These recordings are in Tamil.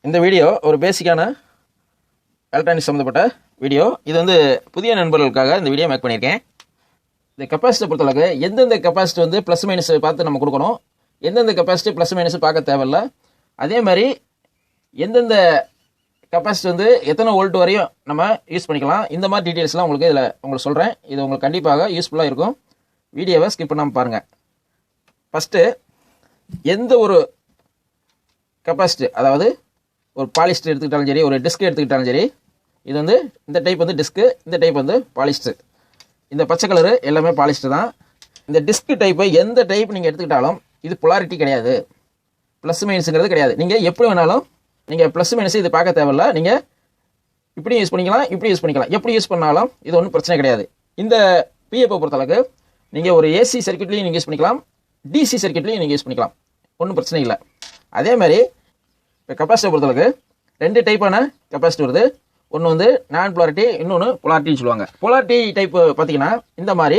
இந்த வீடியோ ஒரு பேசிக்கான எலக்ட்ரானிக்ஸ் சம்மந்தப்பட்ட வீடியோ. இது வந்து புதிய நண்பர்களுக்காக இந்த வீடியோ மேக் பண்ணியிருக்கேன். இந்த கெப்பாசிட்டி பொறுத்தளவுக்கு எந்தெந்த கெப்பாசிட்டி வந்து ப்ளஸ் மைனஸ் பார்த்து நம்ம கொடுக்கணும், எந்தெந்த கெப்பாசிட்டி ப்ளஸ் மைனஸ் பார்க்க தேவையில்ல, அதே மாதிரி எந்தெந்த கெப்பாசிட்டி வந்து எத்தனை வோல்ட் வரையும் நம்ம யூஸ் பண்ணிக்கலாம், இந்த மாதிரி டீட்டெயில்ஸ்லாம் உங்களுக்கு இதில் உங்களுக்கு சொல்கிறேன். இது உங்களுக்கு கண்டிப்பாக யூஸ்ஃபுல்லாக இருக்கும். வீடியோவை ஸ்கிப் பண்ணாமல் பாருங்கள். ஃபஸ்ட்டு எந்த ஒரு கெப்பாசிட்டி, அதாவது ஒரு பாலிஸ்டர் எடுத்துக்கிட்டாலும் சரி, ஒரு டிஸ்க் எடுத்துக்கிட்டாலும் சரி, இது வந்து இந்த டைப் வந்து டிஸ்க்கு, இந்த டைப் வந்து பாலிஸ்டர். இந்த பச்சை கலரு எல்லாமே பாலிஸ்டர் தான். இந்த டிஸ்க் டைப்பை எந்த டைப் நீங்கள் எடுத்துக்கிட்டாலும் இது பொலாரிட்டி கிடையாது, ப்ளஸ் மைனஸுங்கிறது கிடையாது. நீங்கள் எப்படி வேணாலும் நீங்கள் ப்ளஸ் மைனஸ் இது பார்க்க தேவையில்ல. நீங்கள் இப்படி யூஸ் பண்ணிக்கலாம், இப்படி யூஸ் பண்ணிக்கலாம். எப்படி யூஸ் பண்ணாலும் இது ஒன்றும் பிரச்சனை கிடையாது. இந்த பிஎப்பை பொறுத்தளவுக்கு நீங்கள் ஒரு ஏசி சர்க்யூட்லையும் நீங்கள் யூஸ் பண்ணிக்கலாம், டிசி சர்க்யூட்லையும் நீங்கள் யூஸ் பண்ணிக்கலாம், ஒன்றும் பிரச்சனை இல்லை. அதே மாதிரி இப்போ கெப்பாசிட்டி பொறுத்தளவுக்கு ரெண்டு டைப்பான கெப்பாசிட்டி வருது. ஒன்று வந்து நான் பொலாரிட்டி, இன்னொன்று பொலாரிட்டின்னு சொல்லுவாங்க. பொலாரிட்டி டைப் பார்த்தீங்கன்னா இந்த மாதிரி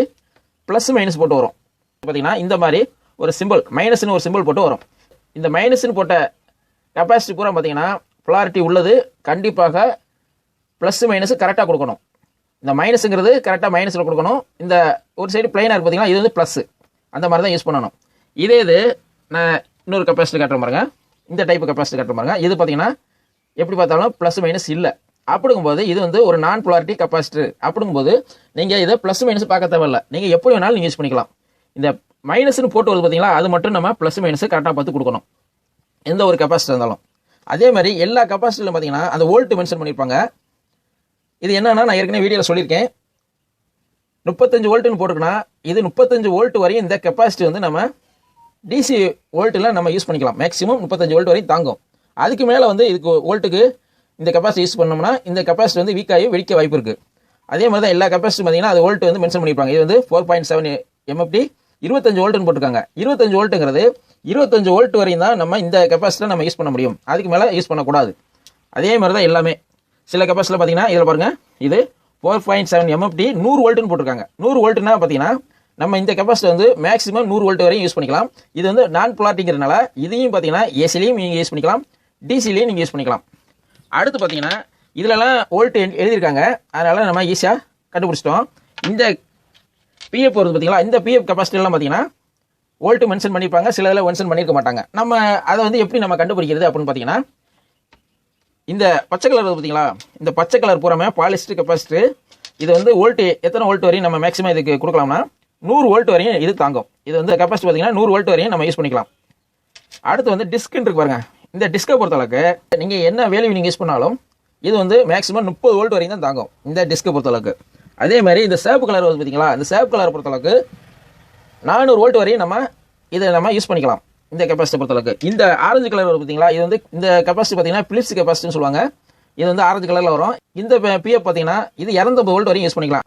ப்ளஸ் மைனஸ் போட்டு வரும். பார்த்தீங்கன்னா இந்த மாதிரி ஒரு சிம்பிள் மைனஸ்னு ஒரு சிம்பிள் போட்டு வரும். இந்த மைனஸ்னு போட்ட கெப்பாசிட்டி பூரா பார்த்தீங்கன்னா பொலாரிட்டி உள்ளது. கண்டிப்பாக ப்ளஸ் மைனஸ் கரெக்டாக கொடுக்கணும். இந்த மைனஸுங்கிறது கரெக்டாக மைனஸில் கொடுக்கணும். இந்த ஒரு சைடு பிளைனாக இருக்குது பார்த்தீங்கன்னா, இது வந்து ப்ளஸ்ஸு, அந்த மாதிரி தான் யூஸ் பண்ணணும். இதே இது நான் இன்னொரு கெப்பாசிட்டி காட்டுற பாருங்க, இந்த டைப்பு கெப்பாசிட்டி காட்டுற பாருங்க. இது பார்த்தீங்கன்னா எப்படி பார்த்தாலும் ப்ளஸ் மைனஸ் இல்லை. அப்படிங்கும்போது இது வந்து ஒரு நான் பொலாரிட்டி கெப்பாசிட்டர். அப்படிங்கும்போது நீங்கள் இதை ப்ளஸ் மைனஸ் பார்க்க தேவையில்லை, நீங்கள் எப்படி வேணாலும் நீங்கள் யூஸ் பண்ணிக்கலாம். இந்த மைனஸ்னு போட்டு வருது பார்த்தீங்களா, அது மட்டும் நம்ம ப்ளஸ் மைனஸ் கரெக்டாக பார்த்து கொடுக்கணும், எந்த ஒரு கெப்பாசிட்டர் இருந்தாலும். அதே மாதிரி எல்லா கெப்பாசிட்டிலும் பார்த்தீங்கன்னா அந்த வோல்ட் மென்ஷன் பண்ணியிருப்பாங்க. இது என்னன்னா, நான் ஏற்கனவே வீடியோவில் சொல்லியிருக்கேன், 35 வோல்ட்டுன்னு போட்டுக்குன்னா இது 35 வோல்ட் வரையும் இந்த கெப்பாசிட்டி வந்து நம்ம டிசி வோல்ட்டில் நம்ம யூஸ் பண்ணிக்கலாம். மேக்ஸிமம் 35 வோல்ட் வரையும் தாங்கும். அதுக்கு மேலே வந்து இதுக்கு வோல்ட்டுக்கு இந்த கெப்பாசிட்டி யூஸ் பண்ணோம்னா இந்த கெப்பாசிட்டி வந்து வீக்காகி வெடிக்க வாய்ப்பு இருக்குது. அதே மாதிரி தான் எல்லா கெப்பாசிட்டி பார்த்தீங்கன்னா அது வோல்ட் வந்து மென்ஷன் பண்ணியிருப்பாங்க. இது வந்து 4.7 MFT 25 வோல்ட்டுன்னு போட்டிருக்காங்க. 25 வோல்ட்டுங்கிறது 25 வோல்ட் வரையும் தான் நம்ம இந்த கெப்பாசிட்டியில் நம்ம யூஸ் பண்ண முடியும், அதுக்கு மேலே யூஸ் பண்ணக்கூடாது. அதே மாதிரி தான் எல்லாமே. சில கெப்பாசிட்டியில் பார்த்தீங்கன்னா இதில் பாருங்கள், இது 4.7 MFT 100 வோல்ட்டுன்னு போட்டிருக்காங்க. 100 வோல்ட்டுனா பார்த்தீங்கன்னா நம்ம இந்த கெப்பாசிட்டி வந்து மேக்ஸிமம் 100 வோல்ட் வரையும் யூஸ் பண்ணிக்கலாம். இது வந்து நான் பொலாரிட்டிங்கிறதுனால இதையும் பார்த்தீங்கன்னா ஏசிலையும் நீங்கள் யூஸ் பண்ணிக்கலாம், டிசிலையும் நீங்கள் யூஸ் பண்ணிக்கலாம். அடுத்து பார்த்தீங்கன்னா இதிலலாம் வோல்ட் எழுதியிருக்காங்க, அதனால் நம்ம ஈஸியாக கண்டுபிடிச்சிட்டோம். இந்த பிஎஃப் வருது பார்த்தீங்களா, இந்த பிஎஃப் கெப்பாசிட்டிலாம் பார்த்தீங்கன்னா வோல்ட் மென்ஷன் பண்ணியிருப்பாங்க, சில இதில் மென்ஷன் பண்ணியிருக்க மாட்டாங்க. நம்ம அதை வந்து எப்படி நம்ம கண்டுபிடிக்கிறது அப்படின்னு பார்த்தீங்கன்னா, இந்த பச்சை கலர் பார்த்தீங்களா, இந்த பச்சை கலர் பூராமே பாலிஸ்டர் கெப்பாசிட்டர். இது வந்து வோல்ட் எத்தனை வோல்ட் வரையும் நம்ம மேக்ஸிமம் இதுக்கு கொடுக்கலாம்னா 100 வோல்ட் வரையும் இது தாங்கும். இது வந்து கெப்பாசிட்டி பார்த்தீங்கன்னா 100 வோல்ட் வரையும் நம்ம யூஸ் பண்ணிக்கலாம். அடுத்து வந்து டிஸ்க்னு இருக்கு பாருங்க. இந்த டிஸ்கை பொறுத்தளவுக்கு நீங்கள் என்ன வேல்யூ நீங்கள் யூஸ் பண்ணாலும் இது வந்து மேக்ஸிமம் 30 வோல்ட் வரையும் தான் தாங்கும் இந்த டிஸ்கை பொறுத்தளவுக்கு. அதே மாதிரி இந்த சேப்பு கலர் வந்து பார்த்தீங்களா, இந்த சேப்பு கலர் பொறுத்தளவுக்கு 400 வோல்ட் வரையும் நம்ம இதை நம்ம யூஸ் பண்ணிக்கலாம் இந்த கெப்பாசிட்டி பொறுத்தளவுக்கு. இந்த ஆரஞ்சு கலர் வரும் பார்த்தீங்களா, இது வந்து இந்த கெப்பாசிட்டி பார்த்தீங்கன்னா பிலிப்ஸ் கெப்பாசிட்டின்னு சொல்லுவாங்க. இது வந்து ஆரஞ்சு கலரில் வரும். இந்த பிஎஃப் பார்த்தீங்கன்னா இது 250 வோல்ட் வரையும் யூஸ் பண்ணிக்கலாம்.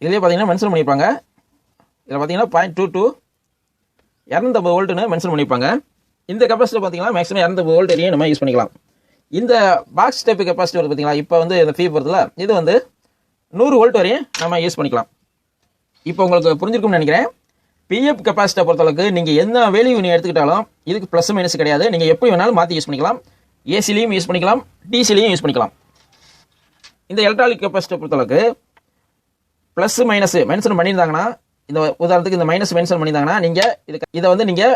இதுலேயே பார்த்தீங்கன்னா மென்ஷன் பண்ணியிருப்பாங்க. இதில் பார்த்தீங்கன்னா 0.22 250 வோல்ட்டுன்னு மென்ஷன் பண்ணியிருப்பாங்க. இந்த கெப்பாசிட்டி பார்த்தீங்கன்னா மேக்ஸிமம் 250 வோல்ட் வரையும் நம்ம யூஸ் பண்ணிக்கலாம். இந்த பாக்ஸ் டைப் கெப்பாசிட்டி வருது பார்த்தீங்களா, இப்போ வந்து இந்த பிஎஃப் வருதுல, இது வந்து 100 வோல்ட் வரையும் நம்ம யூஸ் பண்ணிக்கலாம். இப்போ உங்களுக்கு புரிஞ்சிருக்கும்னு நினைக்கிறேன். பிஎஃப் கெப்பாசிட்டியை பொறுத்தளவுக்கு நீங்கள் என்ன வேல்யூ நீங்கள் எடுத்துக்கிட்டாலும் இதுக்கு ப்ளஸ் மைனஸ் கிடையாது. நீங்கள் எப்படி வேணாலும் மாற்றி யூஸ் பண்ணிக்கலாம், ஏசிலையும் யூஸ் பண்ணிக்கலாம், டிசிலையும் யூஸ் பண்ணிக்கலாம். இந்த எலக்ட்ரானிக் கெப்பாசிட்டியை பொறுத்தளவுக்கு ப்ளஸ் மைனஸ் மென்ஷன் பண்ணியிருந்தாங்கன்னா, இந்த உதாரணத்துக்கு இந்த மைனஸ் மென்ஷன் பண்ணியிருந்தாங்கன்னா நீங்கள் இதை வந்து நீங்கள்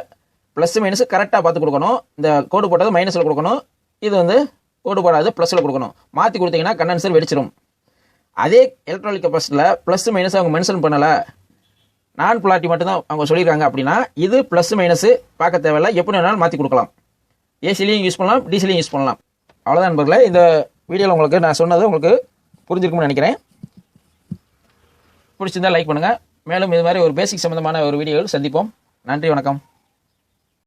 ப்ளஸ் மைனஸ் கரெக்டாக பார்த்து கொடுக்கணும். இந்த கோடு போட்டது மைனஸில் கொடுக்கணும், இது வந்து கோடு போடாது ப்ளஸில் கொடுக்கணும். மாற்றி கொடுத்தீங்கன்னா கண்டென்சர் வெடிச்சிடும். அதே எலக்ட்ரானிக் கெப்பாசிட்டியில் ப்ளஸ் மைனஸ் அவங்க மென்ஷன் பண்ணலை, நான் பொலாரிட்டி மட்டும்தான் அவங்க சொல்லியிருக்காங்க அப்படின்னா இது ப்ளஸ் மைனஸ் பார்க்க தேவையில்லை, எப்படி வேணாலும் மாற்றி கொடுக்கலாம். ஏசிலையும் யூஸ் பண்ணலாம், டிசிலையும் யூஸ் பண்ணலாம். அவ்வளோதான் நண்பர்களே. இந்த வீடியோவில் உங்களுக்கு நான் சொன்னது உங்களுக்கு புரிஞ்சிருக்கும்னு நினைக்கிறேன். பிடிச்சிருந்தால் லைக் பண்ணுங்கள். மேலும் இது மாதிரி ஒரு பேசிக் சம்மந்தமான ஒரு வீடியோவில் சந்திப்போம். நன்றி, வணக்கம்.